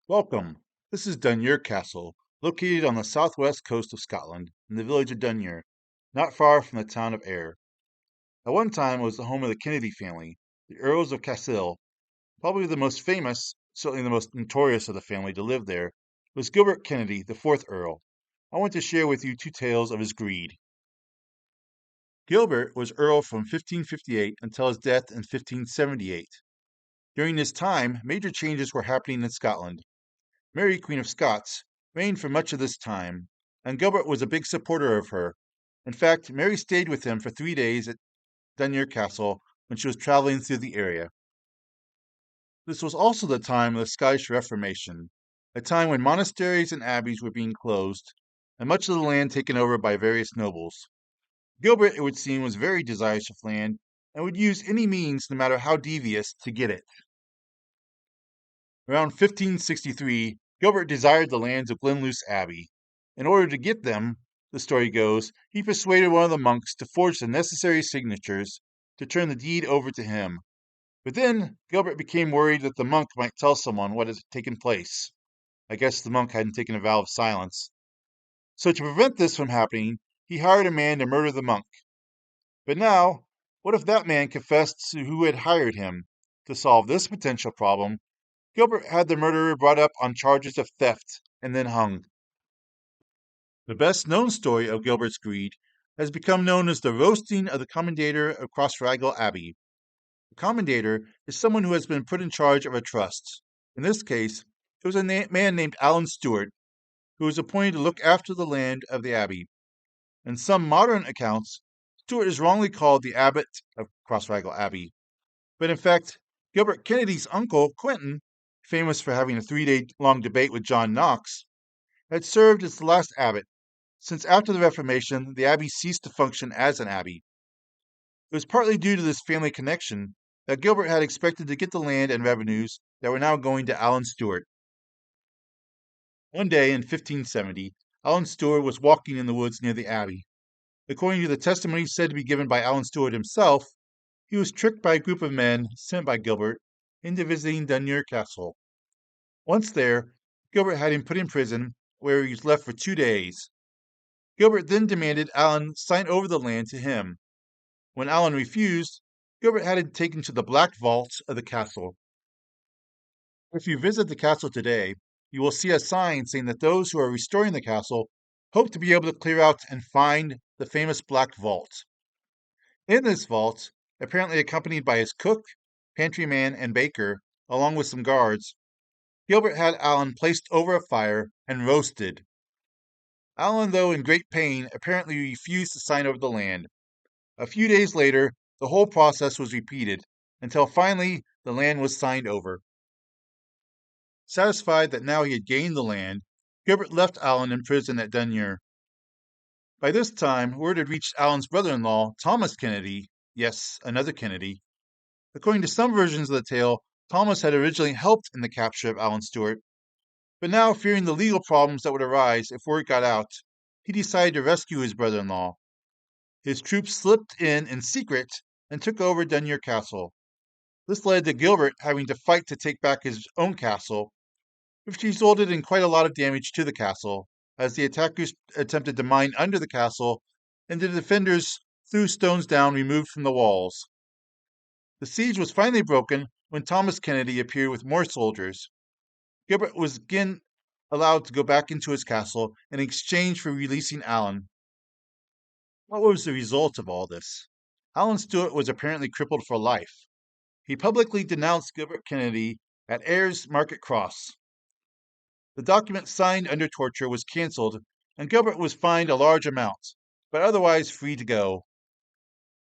Welcome. This is Dunure Castle, located on the southwest coast of Scotland, in the village of Dunure, not far from the town of Ayr. At one time, it was the home of the Kennedy family, the Earls of Cassilis. Probably the most famous, certainly the most notorious of the family to live there, was Gilbert Kennedy, the fourth Earl. I want to share with you two tales of his greed. Gilbert was Earl from 1558 until his death in 1578. During this time, major changes were happening in Scotland. Mary, Queen of Scots, reigned for much of this time, and Gilbert was a big supporter of her. In fact, Mary stayed with him for 3 days at Dunure Castle when she was traveling through the area. This was also the time of the Scottish Reformation, a time when monasteries and abbeys were being closed, and much of the land taken over by various nobles. Gilbert, it would seem, was very desirous of land, and would use any means, no matter how devious, to get it. Around 1563, Gilbert desired the lands of Glenluce Abbey. In order to get them, the story goes, he persuaded one of the monks to forge the necessary signatures to turn the deed over to him. But then Gilbert became worried that the monk might tell someone what had taken place. I guess the monk hadn't taken a vow of silence. So to prevent this from happening, he hired a man to murder the monk. But now, what if that man confessed to who had hired him? To solve this potential problem, Gilbert had the murderer brought up on charges of theft and then hung. The best known story of Gilbert's greed has become known as the roasting of the commendator of Crossraguel Abbey. The commendator is someone who has been put in charge of a trust. In this case, it was a man named Alan Stewart, who was appointed to look after the land of the abbey. In some modern accounts, Stewart is wrongly called the abbot of Crossraguel Abbey, but in fact, Gilbert Kennedy's uncle, Quentin, famous for having a 3 day long debate with John Knox, had served as the last abbot, since after the Reformation the abbey ceased to function as an abbey. It was partly due to this family connection that Gilbert had expected to get the land and revenues that were now going to Alan Stewart. One day in 1570, Alan Stewart was walking in the woods near the abbey. According to the testimony said to be given by Alan Stewart himself, he was tricked by a group of men sent by Gilbert into visiting Dunure Castle. Once there, Gilbert had him put in prison, where he was left for 2 days. Gilbert then demanded Alan sign over the land to him. When Alan refused, Gilbert had him taken to the black vaults of the castle. If you visit the castle today, you will see a sign saying that those who are restoring the castle hope to be able to clear out and find the famous black vault. In this vault, apparently accompanied by his cook, pantryman, and baker, along with some guards, Gilbert had Alan placed over a fire and roasted. Alan, though in great pain, apparently refused to sign over the land. A few days later, the whole process was repeated, until finally the land was signed over. Satisfied that now he had gained the land, Gilbert left Alan in prison at Dunure. By this time, word had reached Alan's brother-in-law, Thomas Kennedy, yes, another Kennedy. According to some versions of the tale, Thomas had originally helped in the capture of Alan Stewart, but now, fearing the legal problems that would arise if word got out, he decided to rescue his brother-in-law. His troops slipped in secret and took over Dunure Castle. This led to Gilbert having to fight to take back his own castle, which resulted in quite a lot of damage to the castle, as the attackers attempted to mine under the castle, and the defenders threw stones down removed from the walls. The siege was finally broken when Thomas Kennedy appeared with more soldiers. Gilbert was again allowed to go back into his castle in exchange for releasing Alan. What was the result of all this? Alan Stewart was apparently crippled for life. He publicly denounced Gilbert Kennedy at Ayer's Market Cross. The document signed under torture was cancelled, and Gilbert was fined a large amount, but otherwise free to go.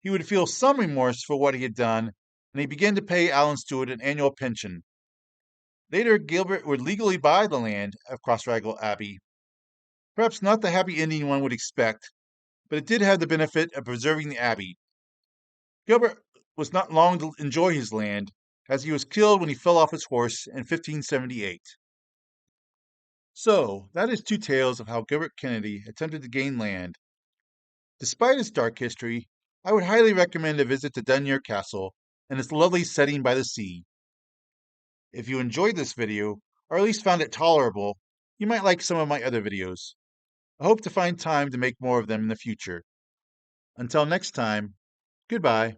He would feel some remorse for what he had done, and he began to pay Alan Stewart an annual pension. Later, Gilbert would legally buy the land of Crossraguel Abbey. Perhaps not the happy ending one would expect, but it did have the benefit of preserving the abbey. Gilbert was not long to enjoy his land, as he was killed when he fell off his horse in 1578. So, that is two tales of how Gilbert Kennedy attempted to gain land. Despite its dark history, I would highly recommend a visit to Dunure Castle and its lovely setting by the sea. If you enjoyed this video, or at least found it tolerable, you might like some of my other videos. I hope to find time to make more of them in the future. Until next time, goodbye.